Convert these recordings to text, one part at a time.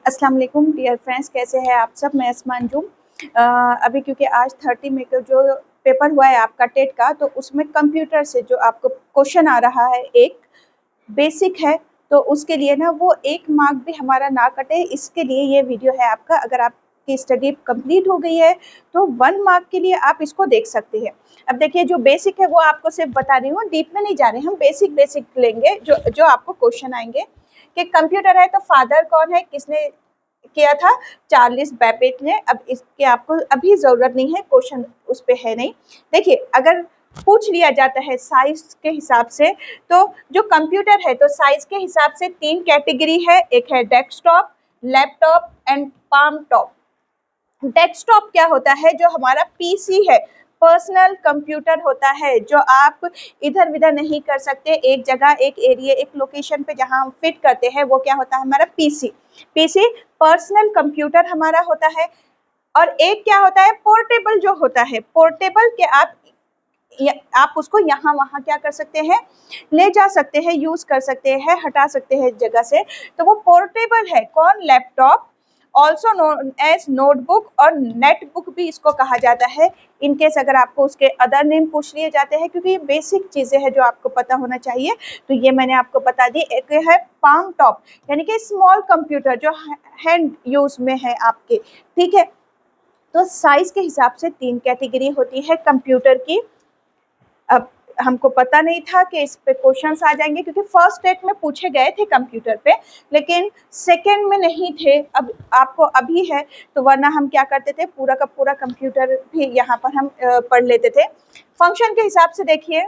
अस्सलाम वालेकुम dear friends, कैसे हैं आप सब। मैं अस्मा अंजुम। अभी क्योंकि आज 30 मई को जो पेपर हुआ है आपका टेट का, तो उसमें कंप्यूटर से जो आपको क्वेश्चन आ रहा है एक बेसिक है, तो उसके लिए ना वो 1 मार्क भी हमारा ना कटे, इसके लिए ये वीडियो है आपका। अगर आपकी स्टडी कंप्लीट हो गई है तो 1 मार्क के लिए आप इसको देख सकते हैं। अब देखिए, जो बेसिक है वो आपको सिर्फ बता रही हूँ, डीप में नहीं जा रहे, हम बेसिक लेंगे। जो जो आपको क्वेश्चन आएंगे कि कंप्यूटर है तो फादर कौन है, किसने किया था, चार्ल्स बेबेज ने। अब इसके आपको अभी जरूरत नहीं है, क्वेश्चन उस पे है नहीं। देखिए, अगर पूछ लिया जाता है साइज के हिसाब से, तो जो कंप्यूटर है तो साइज के हिसाब से 3 कैटेगरी है। एक है desktop, laptop and palm top. Desktop क्या होता है, जो हमारा पीसी है, पर्सनल कंप्यूटर होता है, जो आप इधर उधर नहीं कर सकते, एक जगह, एक एरिया, एक लोकेशन पे जहां हम फिट करते हैं, वो क्या होता है हमारा पीसी। पीसी पर्सनल कंप्यूटर हमारा होता है। और एक क्या होता है पोर्टेबल, जो होता है पोर्टेबल के आप उसको यहाँ वहाँ क्या कर सकते हैं, ले जा सकते हैं, यूज कर सकते हैं, हटा सकते हैं जगह से, तो वो पोर्टेबल है। कौन? Laptop, also known as notebook और नेटबुक भी इसको कहा जाता है। इनकेस अगर आपको उसके अदर नेम पूछ लिए जाते हैं, क्योंकि ये बेसिक चीजें हैं जो आपको पता होना चाहिए, तो ये मैंने आपको बता दी। एक है पाम टॉप, यानी कि स्मॉल कंप्यूटर जो हैंड यूज में है आपके, ठीक है। तो साइज के हिसाब से 3 कैटेगरी होती है कंप्यूटर की। अब हमको पता नहीं था कि इस पे क्वेश्चंस आ जाएंगे, क्योंकि फर्स्ट स्टेट में पूछे गए थे कंप्यूटर पे, लेकिन सेकंड में नहीं थे। अब आपको अभी है, तो वरना हम क्या करते थे, पूरा का पूरा कंप्यूटर भी यहाँ पर हम पढ़ लेते थे। फंक्शन के हिसाब से देखिए,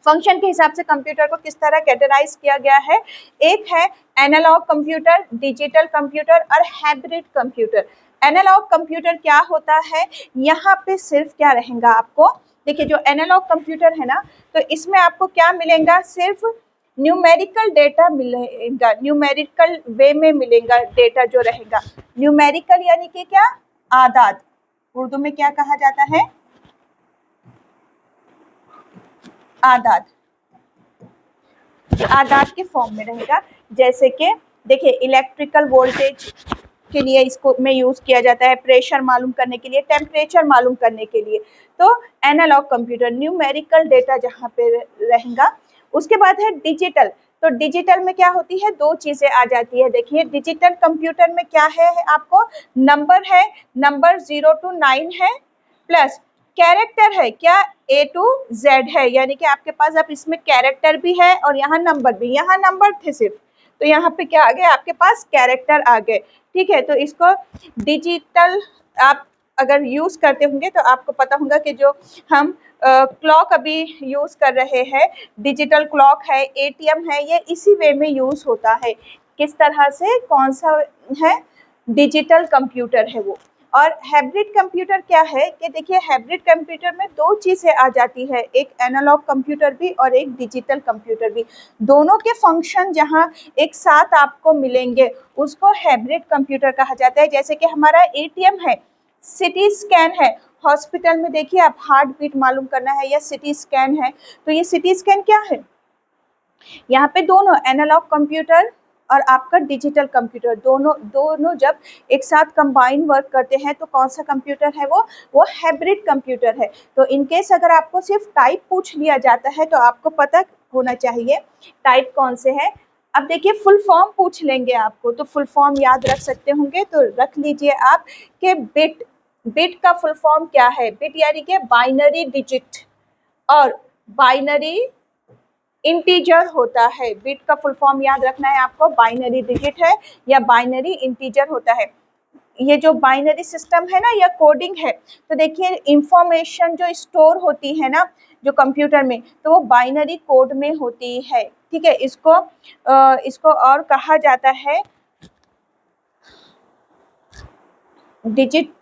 फंक्शन के हिसाब से कंप्यूटर को किस तरह कैटेगराइज किया गया है। एक है एनालॉग कंप्यूटर, डिजिटल कंप्यूटर और हाइब्रिड कंप्यूटर। एनालॉग कंप्यूटर क्या होता है, यहाँ पे सिर्फ क्या रहेगा आपको, देखिए जो एनालॉग कंप्यूटर है ना, तो इसमें आपको क्या मिलेगा, सिर्फ न्यूमेरिकल डेटा मिलेगा, न्यूमेरिकल वे में मिलेगा डेटा जो रहेगा। न्यूमेरिकल यानी कि क्या, आदाद, उर्दू में क्या कहा जाता है, आदाद, आदाद के फॉर्म में रहेगा। जैसे कि देखिए, इलेक्ट्रिकल वोल्टेज के लिए इसको में यूज किया जाता है, प्रेशर मालूम करने के लिए, टेम्परेचर मालूम करने के लिए। तो एनालॉग कंप्यूटर, न्यूमेरिकल डेटा जहाँ पे रहेगा। उसके बाद है डिजिटल। तो डिजिटल में क्या होती है, 2 चीजें आ जाती है। देखिए, डिजिटल कंप्यूटर में क्या है आपको, नंबर है, नंबर 0 to 9 है, प्लस कैरेक्टर है, क्या A to Z है, यानी कि आपके पास अब इसमें कैरेक्टर भी है और यहाँ नंबर भी। यहाँ नंबर थे सिर्फ, तो यहाँ पे क्या आ गए, आपके पास कैरेक्टर आ गए, ठीक है। तो इसको डिजिटल आप अगर यूज करते होंगे तो आपको पता होगा कि जो हम क्लॉक अभी यूज कर रहे हैं, डिजिटल क्लॉक है, एटीएम है, ये इसी वे में यूज होता है। किस तरह से, कौन सा है, डिजिटल कंप्यूटर है वो। और हाइब्रिड कंप्यूटर क्या है कि देखिए, हाइब्रिड कंप्यूटर में 2 चीजें आ जाती है, एक एनालॉग कंप्यूटर भी और एक डिजिटल कंप्यूटर भी। दोनों के फंक्शन जहां एक साथ आपको मिलेंगे, उसको हाइब्रिड कंप्यूटर कहा जाता है। जैसे कि हमारा एटीएम है, सिटी स्कैन है, हॉस्पिटल में देखिए आप हार्ट बीट मालूम करना है, या सिटी स्कैन है, तो ये सिटी स्कैन क्या है, यहाँ पे दोनों एनालॉग कंप्यूटर और आपका डिजिटल कंप्यूटर, दोनों जब एक साथ कंबाइन वर्क करते हैं, तो कौन सा कंप्यूटर है वो हाइब्रिड कंप्यूटर है। तो इनकेस अगर आपको सिर्फ टाइप पूछ लिया जाता है, तो आपको पता होना चाहिए टाइप कौन से है। अब देखिए, फुल फॉर्म पूछ लेंगे आपको, तो फुल फॉर्म याद रख सकते होंगे, तो रख लीजिए आप कि बिट। बिट का फुल फॉर्म क्या है, बिट यानी कि बाइनरी डिजिट और बाइनरी इंटीजर होता है। बिट का फुल फॉर्म याद रखना है आपको, बाइनरी डिजिट है या बाइनरी इंटीजर होता है। ये जो बाइनरी सिस्टम है ना, या कोडिंग है, तो देखिए इंफॉर्मेशन जो स्टोर होती है ना जो कंप्यूटर में, तो वो बाइनरी कोड में होती है, ठीक है। इसको और कहा जाता है डिजिट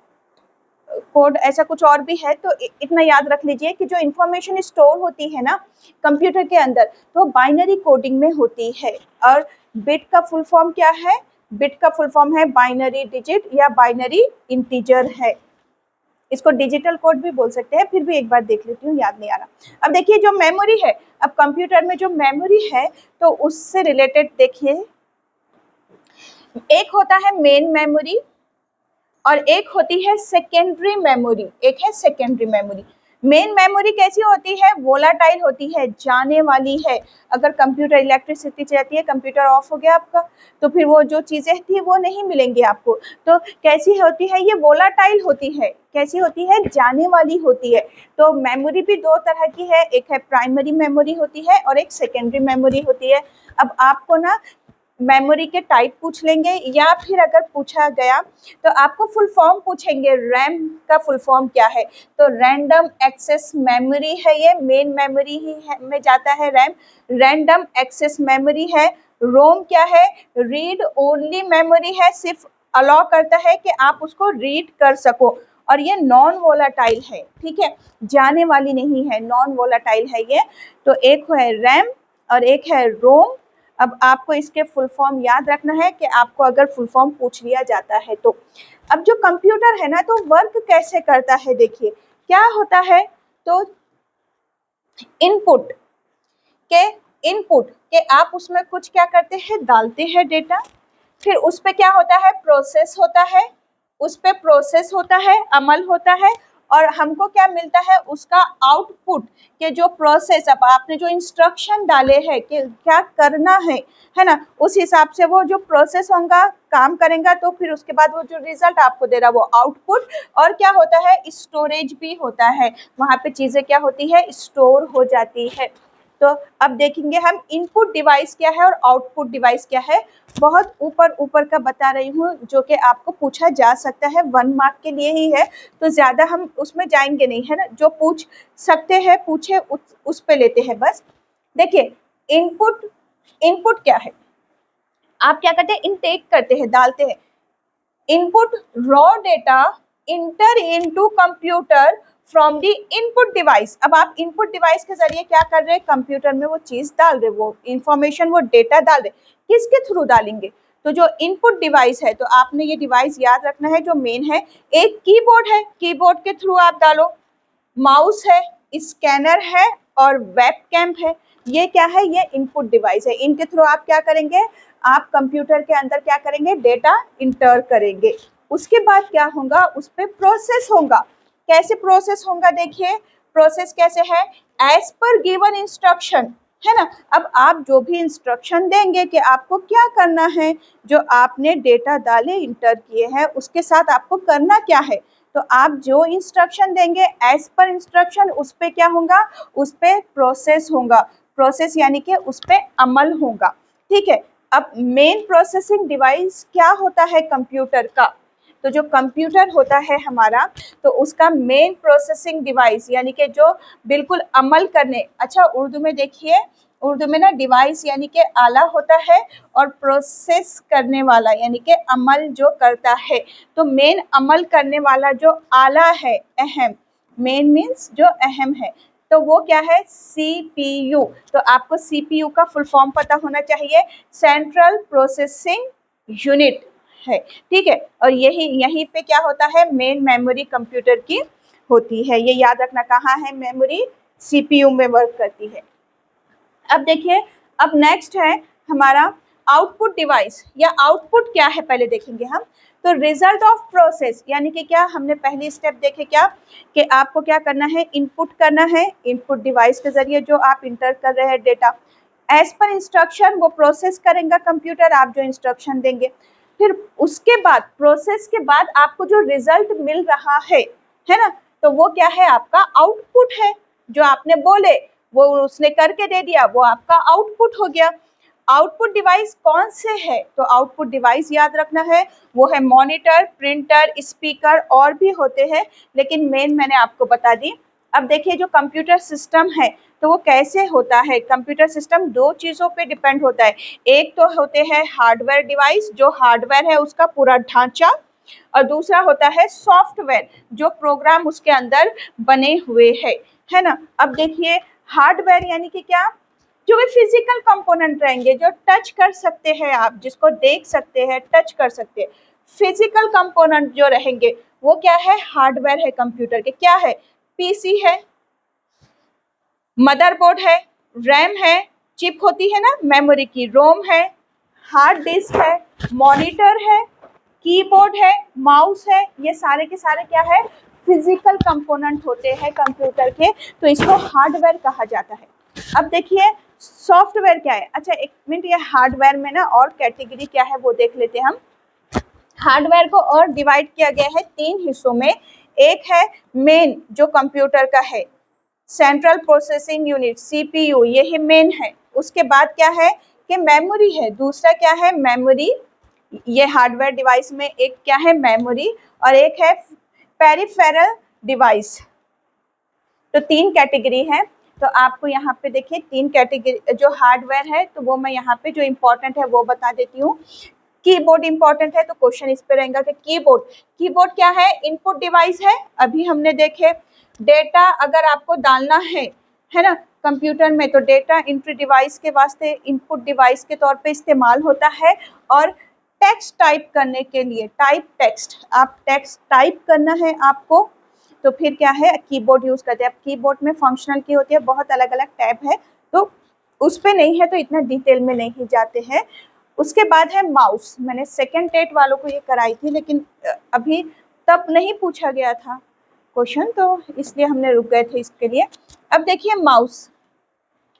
कोड, ऐसा कुछ और भी है। तो इतना याद रख लीजिए कि जो इंफॉर्मेशन स्टोर होती है ना कंप्यूटर के अंदर, तो बाइनरी कोडिंग में होती है। और बिट का फुल फॉर्म क्या है, बिट का फुल फॉर्म है बाइनरी डिजिट या बाइनरी इंटीजर है। इसको डिजिटल कोड भी बोल सकते हैं, फिर भी एक बार देख लेती हूँ, याद नहीं आ रहा। अब देखिए, जो मेमोरी है, अब कंप्यूटर में जो मेमोरी है, तो उससे रिलेटेड देखिए, एक होता है मेन मेमोरी और एक होती है सेकेंडरी मेमोरी, एक है सेकेंडरी मेमोरी। मेन मेमोरी कैसी होती है? वोलाटाइल होती है, जाने वाली है। अगर कंप्यूटर इलेक्ट्रिसिटी जाती है, कंप्यूटर ऑफ हो गया आपका, तो फिर वो जो चीजें थी वो नहीं मिलेंगी आपको। तो कैसी होती है ये? वोलाटाइल होती है। कैसी होती है? जाने वाली होती है। तो मेमोरी भी दो तरह की है, एक है प्राइमरी मेमोरी होती है और एक सेकेंडरी मेमोरी होती है। अब आपको ना मेमोरी के टाइप पूछ लेंगे, या फिर अगर पूछा गया तो आपको फुल फॉर्म पूछेंगे, रैम का फुल फॉर्म क्या है? तो रैंडम एक्सेस मेमोरी है, ये मेन मेमोरी ही है, में जाता है रैम। रैंडम एक्सेस मेमोरी है। रोम क्या है? रीड ओनली मेमोरी है, सिर्फ अलाउ करता है कि आप उसको रीड कर सको, और ये नॉन वोलाटाइल है, ठीक है, जाने वाली नहीं है, नॉन वोलाटाइल है ये। तो एक है रैम और एक है रोम। अब आपको इसके फुल फॉर्म याद रखना है कि आपको अगर फुल फॉर्म पूछ लिया जाता है तो। अब जो कंप्यूटर है ना, तो वर्क कैसे करता है, देखिए क्या होता है। तो इनपुट के इनपुट के आप उसमें कुछ क्या करते हैं, डालते हैं डेटा, फिर उस पे क्या होता है, प्रोसेस होता है, उस पे प्रोसेस होता है, अमल होता है, और हमको क्या मिलता है, उसका आउटपुट के जो प्रोसेस, अब आपने जो इंस्ट्रक्शन डाले हैं कि क्या करना है ना, उस हिसाब से वो जो प्रोसेस होगा काम करेगा, तो फिर उसके बाद वो जो रिजल्ट आपको दे रहा है वो आउटपुट। और क्या होता है, स्टोरेज भी होता है, वहां पे चीजें क्या होती है, स्टोर हो जाती है। तो अब देखेंगे हम इनपुट डिवाइस क्या है और आउटपुट डिवाइस क्या है। बहुत ऊपर ऊपर का बता रही हूँ, जो कि आपको पूछा जा सकता है, 1 मार्क के लिए ही है, तो ज्यादा हम उसमें जाएंगे नहीं, है ना। जो पूछ सकते हैं पूछे, उस पे लेते हैं बस। देखिए इनपुट, इनपुट क्या है, आप क्या करते हैं, इनटेक करते हैं, डालते हैं। Input raw data inter into computer from the input device. अब आप इनपुट डिवाइस के जरिए क्या कर रहे हैं, कंप्यूटर में वो चीज डाल रहे, वो इंफॉर्मेशन, वो डेटा डाल रहे। किसके थ्रू डालेंगे, तो जो इनपुट डिवाइस है, तो आपने ये डिवाइस याद रखना है, जो मेन है। एक कीबोर्ड है, कीबोर्ड के थ्रू आप डालो, माउस है, स्कैनर है और वेबकैम है। ये क्या है, ये इनपुट डिवाइस है, इनके थ्रू आप क्या करेंगे, आप कंप्यूटर के अंदर क्या करेंगे, डेटा इंटर करेंगे। उसके बाद क्या होगा, उस पर प्रोसेस होगा। कैसे प्रोसेस होगा, देखिए प्रोसेस कैसे है, एज पर गिवन इंस्ट्रक्शन, है ना। अब आप जो भी इंस्ट्रक्शन देंगे कि आपको क्या करना है, जो आपने डेटा डाले, इंटर किए हैं, उसके साथ आपको करना क्या है, तो आप जो इंस्ट्रक्शन देंगे एज पर इंस्ट्रक्शन, उस पे क्या होगा, उस पे प्रोसेस होगा। प्रोसेस यानी कि उस पे अमल होगा, ठीक है। अब मेन प्रोसेसिंग डिवाइस क्या होता है कंप्यूटर का, तो जो कंप्यूटर होता है हमारा, तो उसका मेन प्रोसेसिंग डिवाइस यानी कि जो बिल्कुल अमल करने, अच्छा उर्दू में देखिए, उर्दू में ना डिवाइस यानी कि आला होता है, और प्रोसेस करने वाला यानी कि अमल जो करता है। तो मेन अमल करने वाला जो आला है, अहम, मेन मीन्स जो अहम है, तो वो क्या है, सीपीयू। तो आपको सीपीयू का फुल फॉर्म पता होना चाहिए, सेंट्रल प्रोसेसिंग यूनिट है, ठीक है। और यही यहीं पे क्या होता है, मेन मेमोरी कंप्यूटर की होती है, ये याद रखना, कहाँ है मेमोरी, सीपीयू में वर्क करती है। अब देखिए, अब नेक्स्ट है हमारा आउटपुट डिवाइस, या आउटपुट क्या है पहले देखेंगे हम। तो रिजल्ट ऑफ प्रोसेस यानी कि क्या, हमने पहली स्टेप देखे क्या, कि आपको क्या करना है, इनपुट करना है, इनपुट डिवाइस के जरिए जो आप इंटर कर रहे हैं डेटा, एज पर इंस्ट्रक्शन वो प्रोसेस करेगा कंप्यूटर, आप जो इंस्ट्रक्शन देंगे। फिर उसके बाद, प्रोसेस के बाद आपको जो रिजल्ट मिल रहा है ना, तो वो क्या है, आपका आउटपुट है। जो आपने बोले वो उसने करके दे दिया, वो आपका आउटपुट हो गया। आउटपुट डिवाइस कौन से है, तो आउटपुट डिवाइस याद रखना है, वो है मॉनिटर, प्रिंटर, स्पीकर, और भी होते हैं, लेकिन मेन मैंने आपको बता दी। अब देखिए जो कंप्यूटर सिस्टम है, तो वो कैसे होता है, कंप्यूटर सिस्टम दो चीज़ों पे डिपेंड होता है। एक तो होते हैं हार्डवेयर डिवाइस, जो हार्डवेयर है उसका पूरा ढांचा, और दूसरा होता है सॉफ्टवेयर, जो प्रोग्राम उसके अंदर बने हुए है ना। अब देखिए हार्डवेयर यानी कि क्या, जो भी फिजिकल कंपोनेंट रहेंगे, जो टच कर सकते हैं आप, जिसको देख सकते हैं, टच कर सकते हैं, फिजिकल कंपोनेंट जो रहेंगे, वो क्या है, हार्डवेयर है कंप्यूटर के। क्या है, पीसी है, मदरबोर्ड है, रैम है, चिप होती है ना मेमोरी की, रोम है, हार्ड डिस्क है, मॉनिटर है, कीबोर्ड है, माउस है, ये सारे के सारे क्या है, फिजिकल कंपोनेंट होते हैं कंप्यूटर के, तो इसको हार्डवेयर कहा जाता है। अब देखिए सॉफ्टवेयर क्या है। अच्छा एक मिनट, ये हार्डवेयर में ना और कैटेगरी क्या है वो देख लेते हैं हम। हार्डवेयर को और डिवाइड किया गया है 3 हिस्सों में। एक है मेन जो कंप्यूटर का है, सेंट्रल प्रोसेसिंग यूनिट सीपीयू, यही मेन है। उसके बाद क्या है कि मेमोरी है, दूसरा क्या है मेमोरी, ये हार्डवेयर डिवाइस में एक क्या है मेमोरी, और एक है पेरिफेरल डिवाइस। तो 3 कैटेगरी है। तो आपको यहाँ पे देखिए 3 कैटेगरी जो हार्डवेयर है, तो वो मैं यहाँ पे जो इम्पोर्टेंट है वो बता देती हूँ। कीबोर्ड इंपॉर्टेंट है, तो क्वेश्चन इस पे रहेगा कि कीबोर्ड, कीबोर्ड क्या है, इनपुट डिवाइस है। अभी हमने देखे डेटा अगर आपको डालना है ना कंप्यूटर में, तो डेटा एंट्री डिवाइस के वास्ते इनपुट डिवाइस के तौर पे इस्तेमाल होता है। और टेक्स्ट टाइप करने के लिए, टाइप टेक्स्ट, आप टेक्स्ट टाइप करना है आपको, तो फिर क्या है कीबोर्ड यूज करते हैं। अब कीबोर्ड में फंक्शनल की होती है, बहुत अलग अलग टैब है, तो उस पे नहीं है, तो इतना डिटेल में नहीं जाते हैं। उसके बाद है माउस, मैंने सेकेंड टेट वालों को ये कराई थी, लेकिन अभी तब नहीं पूछा गया था क्वेश्चन, तो इसलिए हमने रुक गए थे इसके लिए। अब देखिए माउस,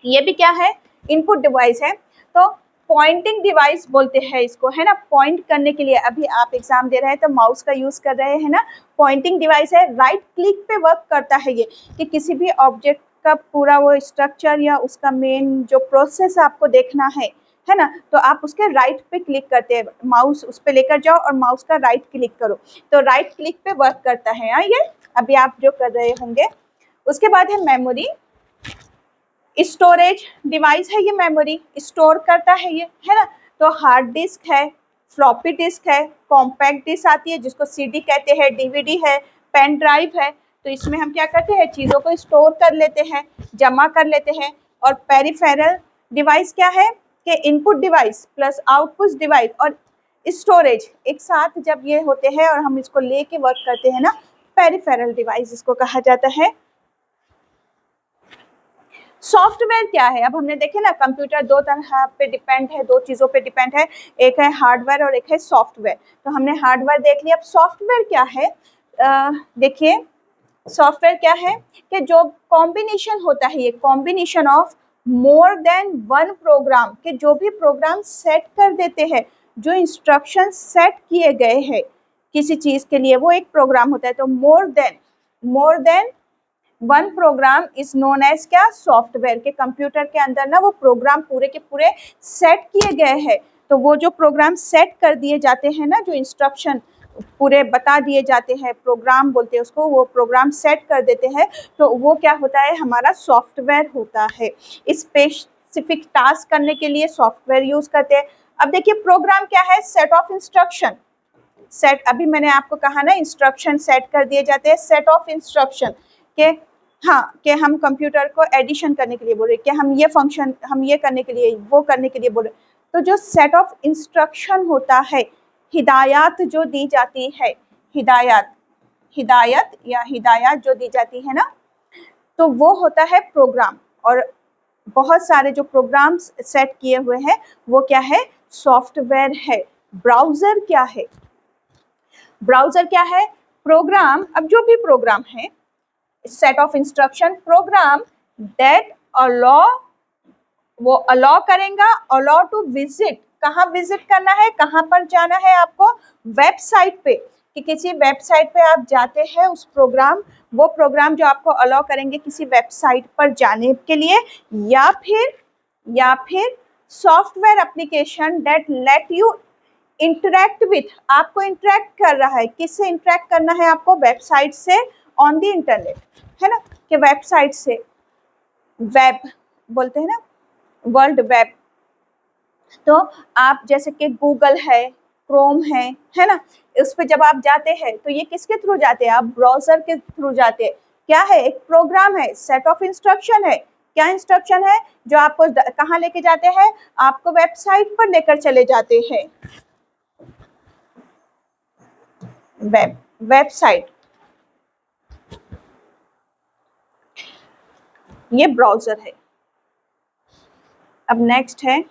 ये भी क्या है इनपुट डिवाइस है, तो पॉइंटिंग डिवाइस बोलते हैं इसको, है ना, पॉइंट करने के लिए। अभी आप एग्जाम दे रहे हैं तो माउस का यूज कर रहे हैं ना, पॉइंटिंग डिवाइस है। राइट क्लिक पे वर्क करता है ये, कि किसी भी ऑब्जेक्ट का पूरा वो स्ट्रक्चर या उसका मेन जो प्रोसेस आपको देखना है ना, तो आप उसके राइट पे क्लिक करते हैं, माउस उस पे लेकर जाओ और माउस का राइट क्लिक करो, तो राइट क्लिक पे वर्क करता है ये अभी आप जो कर रहे होंगे। उसके बाद है मेमोरी, स्टोरेज डिवाइस है, ये मेमोरी स्टोर करता है ये, है ना। तो हार्ड डिस्क है, फ्लॉपी डिस्क है, कॉम्पैक्ट डिस्क आती है जिसको सीडी कहते हैं, डीवीडी है, पेन ड्राइव है। तो इसमें हम क्या करते हैं, चीज़ों को स्टोर कर लेते हैं, जमा कर लेते हैं। और पेरिफेरल डिवाइस क्या है कि input device plus output device और स्टोरेज एक साथ जब ये होते हैं और हम इसको लेके वर्क करते हैं ना, पेरिफेरल डिवाइस इसको कहा जाता है। सॉफ्टवेयर क्या है, अब हमने देखे ना कंप्यूटर 2 तरह पे डिपेंड है, 2 चीज़ों पे डिपेंड है, एक है हार्डवेयर और एक है सॉफ्टवेयर। तो हमने हार्डवेयर देख लिया, अब सॉफ्टवेयर क्या है। देखिए सॉफ्टवेयर क्या है कि जो कॉम्बिनेशन होता है, ये combination of more than one program, के जो भी प्रोग्राम सेट कर देते हैं, जो इंस्ट्रक्शन सेट किए गए हैं किसी चीज़ के लिए, वो एक प्रोग्राम होता है। तो more than one program is known as क्या, सॉफ्टवेयर। के कंप्यूटर के अंदर ना वो प्रोग्राम पूरे के पूरे सेट किए गए हैं, तो वो जो प्रोग्राम सेट कर दिए जाते हैं ना, जो इंस्ट्रक्शन पूरे बता दिए जाते हैं, प्रोग्राम बोलते हैं उसको, वो प्रोग्राम सेट कर देते हैं, तो वो क्या होता है हमारा सॉफ्टवेयर होता है। स्पेसिफिक टास्क करने के लिए सॉफ्टवेयर यूज करते हैं। अब देखिए प्रोग्राम क्या है, सेट ऑफ इंस्ट्रक्शन, सेट अभी मैंने आपको कहा ना इंस्ट्रक्शन सेट कर दिए जाते हैं, सेट ऑफ इंस्ट्रक्शन के, हाँ कि हम कंप्यूटर को एडिशन करने के लिए बोल रहे हैं, कि हम ये फंक्शन हम ये करने के लिए वो करने के लिए बोल रहे हैं। तो जो सेट ऑफ इंस्ट्रक्शन होता है, हिदायत जो दी जाती है, हिदायत हिदायत जो दी जाती है ना, तो वो होता है प्रोग्राम। और बहुत सारे जो प्रोग्राम्स सेट किए हुए हैं वो क्या है, सॉफ्टवेयर है। ब्राउजर क्या है, ब्राउजर क्या है, प्रोग्राम, अब जो भी प्रोग्राम है, set of instruction, program that allow, वो अलाउ करेगा, अलाउ टू विजिट, कहाँ विजिट करना है, कहाँ पर जाना है आपको, वेबसाइट पे, कि किसी वेबसाइट पे आप जाते हैं, उस प्रोग्राम, वो प्रोग्राम जो आपको अलाउ करेंगे किसी वेबसाइट पर जाने के लिए, या फिर software application that let you interact with, आपको इंटरेक्ट कर रहा है, किससे इंटरेक्ट करना है आपको, वेबसाइट से, ऑन द इंटरनेट, है ना, कि वेबसाइट से, वेब बोलते हैं ना, वर्ल्ड वेब। तो आप जैसे कि गूगल है, क्रोम है ना, उस पर जब आप जाते हैं तो ये किसके थ्रू जाते हैं, आप ब्राउजर के थ्रू जाते हैं। क्या है, एक प्रोग्राम है, सेट ऑफ इंस्ट्रक्शन है, क्या इंस्ट्रक्शन है, जो आपको कहाँ लेके जाते हैं, आपको वेबसाइट पर लेकर चले जाते हैं, वेबसाइट, ये ब्राउजर है। अब नेक्स्ट है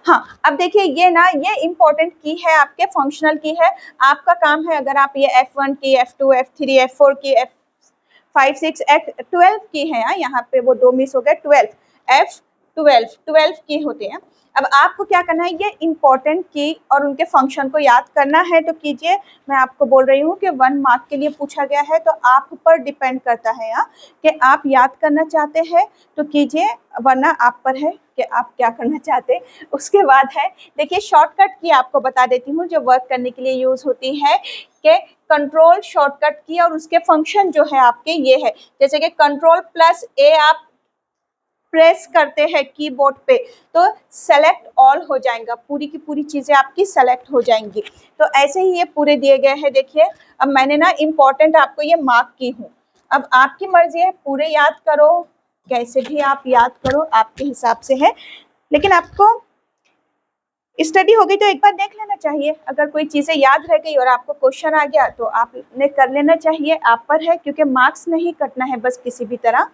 हाँ, अब देखिए ये ना, ये इम्पोर्टेंट की है, आपके फंक्शनल की है। आपका काम है, अगर आप ये F1 की, F2, F3, F4 की, F5, 6, F12 की है, यहाँ पे वो 2 मिस हो गए, 12, F12 की होते हैं। अब आपको क्या करना है, ये इम्पोर्टेंट की और उनके फंक्शन को याद करना है तो कीजिए। मैं आपको बोल रही हूँ कि 1 मार्क के लिए पूछा गया है, तो आप पर डिपेंड करता है यहाँ कि आप याद करना चाहते हैं तो कीजिए, वरना आप पर है कि आप क्या करना चाहते हैं। उसके बाद है, देखिए शॉर्टकट की आपको बता देती हूँ जो वर्क करने के लिए यूज होती है, कि कंट्रोल शॉर्टकट की और उसके फंक्शन जो है आपके ये है। जैसे कि Ctrl+A आप प्रेस करते हैं कीबोर्ड पे तो सेलेक्ट ऑल हो जाएगा, पूरी की पूरी चीजें आपकी सेलेक्ट हो जाएंगी। तो ऐसे ही ये पूरे दिए गए हैं। देखिए अब मैंने ना इम्पोर्टेंट आपको ये मार्क की हूँ, अब आपकी मर्जी है पूरे याद करो, कैसे भी आप याद करो, आपके हिसाब से है। लेकिन आपको स्टडी हो गई तो एक बार देख लेना चाहिए, अगर कोई चीजें याद रह गई और आपको क्वेश्चन आ गया तो आपने कर लेना चाहिए, आप पर है, क्योंकि मार्क्स नहीं कटना है बस किसी भी तरह।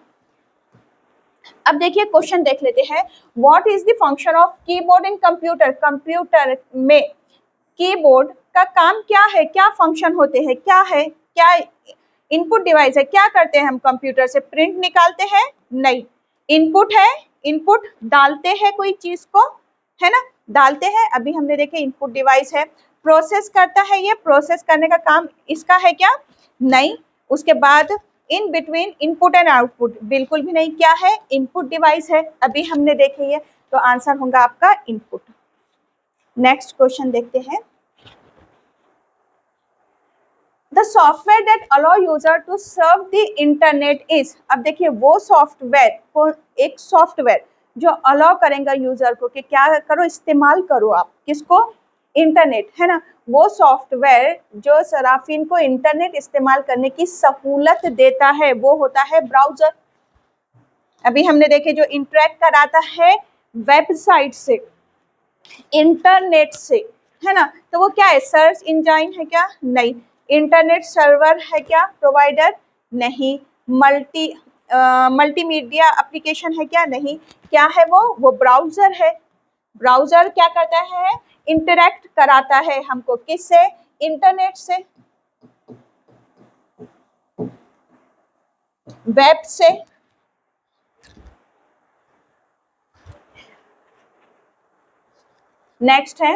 अब देखिए क्वेश्चन देख लेते हैं, what is the function of keyboard in computer. Computer में कीबोर्ड का काम क्या है, क्या फंक्शन होते हैं, क्या है, क्या इनपुट डिवाइस है, क्या करते हैं हम कंप्यूटर से, प्रिंट निकालते हैं, नहीं, इनपुट है, इनपुट डालते हैं कोई चीज को, है ना, डालते हैं, अभी हमने देखे इनपुट डिवाइस है। प्रोसेस करता है, ये प्रोसेस करने का काम इसका है क्या, नहीं। उसके बाद in between input and output, बिल्कुल भी नहीं, क्या है, इनपुट डिवाइस है, अभी हमने देखे ये, तो आंसर होगा आपका इनपुट। नेक्स्ट क्वेश्चन देखते हैं, the software that allow user to serve the internet is. अब देखिए वो सॉफ्टवेयर को, एक सॉफ्टवेयर जो अलाउ करेगा यूजर को कि क्या करो, इस्तेमाल करो आप किसको, इंटरनेट, है ना, वो सॉफ्टवेयर जो सराफिन को इंटरनेट इस्तेमाल करने की सहूलत देता है वो होता है ब्राउजर। अभी हमने देखे जो इंटरेक्ट कराता है वेबसाइट से, इंटरनेट से, है ना, तो वो क्या है, सर्च इंजन है क्या, नहीं। इंटरनेट सर्वर है क्या, प्रोवाइडर, नहीं। मल्टीमीडिया एप्लीकेशन है क्या, नहीं। क्या है वो ब्राउजर है। ब्राउजर क्या करता है, इंटरेक्ट कराता है हमको, किससे, इंटरनेट से, वेब से। नेक्स्ट है,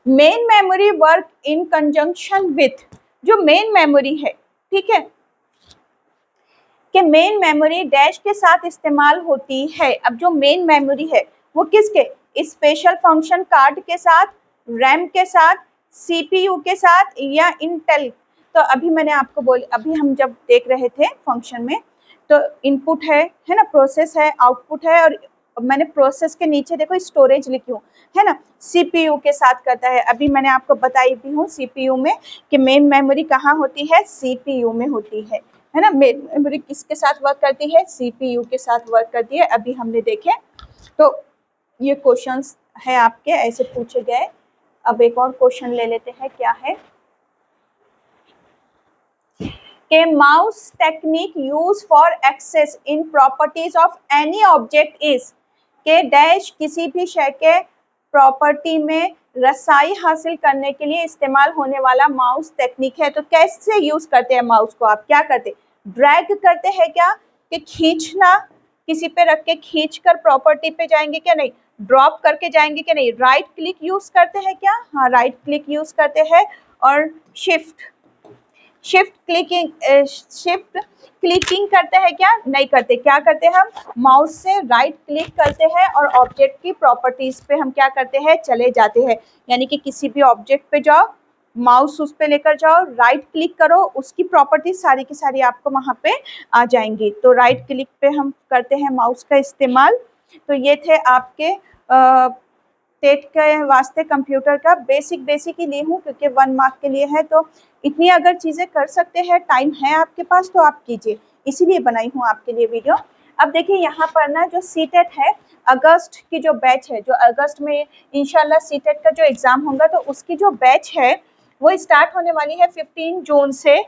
main memory work in conjunction with. जो मेन मेमोरी है, ठीक है, कि मेन मेमोरी डैश के साथ इस्तेमाल होती है। अब जो मेन मेमोरी है वो किसके, स्पेशल फंक्शन कार्ड के साथ, रैम के साथ, सीपीयू के साथ, या इंटेल। तो अभी मैंने आपको अभी हम जब देख रहे थे फंक्शन में, तो इनपुट है ना, प्रोसेस है, आउटपुट है, और मैंने प्रोसेस के नीचे देखो स्टोरेज लिखी हूँ, है ना, सीपीयू के साथ करता है। अभी मैंने आपको बताई भी हूँ सीपीयू में कि मेन मेमोरी कहाँ होती है, सीपीयू में होती है ना। मेन मेमोरी किसके साथ वर्क करती है, सीपीयू के साथ वर्क करती है, अभी हमने देखे। तो ये क्वेश्चंस है आपके, ऐसे पूछे गए। अब एक और क्वेश्चन ले लेते हैं, क्या है कि mouse technique use for access in properties of any object is, के डैश किसी भी शय के प्रॉपर्टी में रसाई हासिल करने के लिए इस्तेमाल होने वाला माउस टेक्निक है। तो कैसे यूज करते हैं माउस को, आप क्या करते, ड्रैग करते हैं क्या, कि खींचना, किसी पे रख के खींच कर प्रॉपर्टी पे जाएंगे क्या, नहीं। ड्रॉप करके जाएंगे क्या, नहीं। राइट क्लिक यूज करते हैं क्या, हाँ राइट क्लिक यूज करते हैं। और शिफ्ट क्लिकिंग करते हैं क्या, नहीं करते। क्या करते हैं हम, माउस से राइट क्लिक करते हैं और ऑब्जेक्ट की प्रॉपर्टीज पे हम क्या करते हैं, चले जाते हैं। यानी कि किसी भी ऑब्जेक्ट पे जाओ, माउस उस पे लेकर जाओ, राइट क्लिक करो, उसकी प्रॉपर्टीज सारी की सारी आपको वहां पे आ जाएंगी। तो राइट क्लिक पे हम करते हैं माउस का इस्तेमाल। तो ये थे आपके टेट के वास्ते कंप्यूटर का बेसिक ही ली हूँ, क्योंकि 1 मार्क के लिए है, तो इतनी अगर चीज़ें कर सकते हैं, टाइम है आपके पास तो आप कीजिए, इसीलिए बनाई हूँ आपके लिए वीडियो। अब देखिए यहाँ पर ना जो सीटेट है, अगस्त की जो बैच है, जो अगस्त में इंशाल्लाह सीटेट का जो एग्ज़ाम होगा, तो उसकी जो बैच है वो स्टार्ट होने वाली है 15 जून से।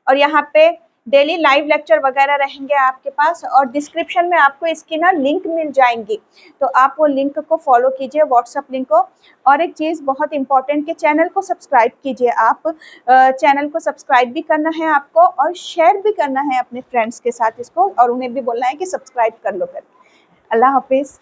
और यहाँ पे डेली लाइव लेक्चर वगैरह रहेंगे आपके पास, और डिस्क्रिप्शन में आपको इसकी ना लिंक मिल जाएंगी, तो आप वो लिंक को फॉलो कीजिए, व्हाट्सएप लिंक को। और एक चीज़ बहुत इंपॉर्टेंट कि चैनल को सब्सक्राइब कीजिए आप, चैनल को सब्सक्राइब भी करना है आपको और शेयर भी करना है अपने फ्रेंड्स के साथ इसको, और उन्हें भी बोलना है कि सब्सक्राइब कर लो करके। अल्लाह हाफिज़।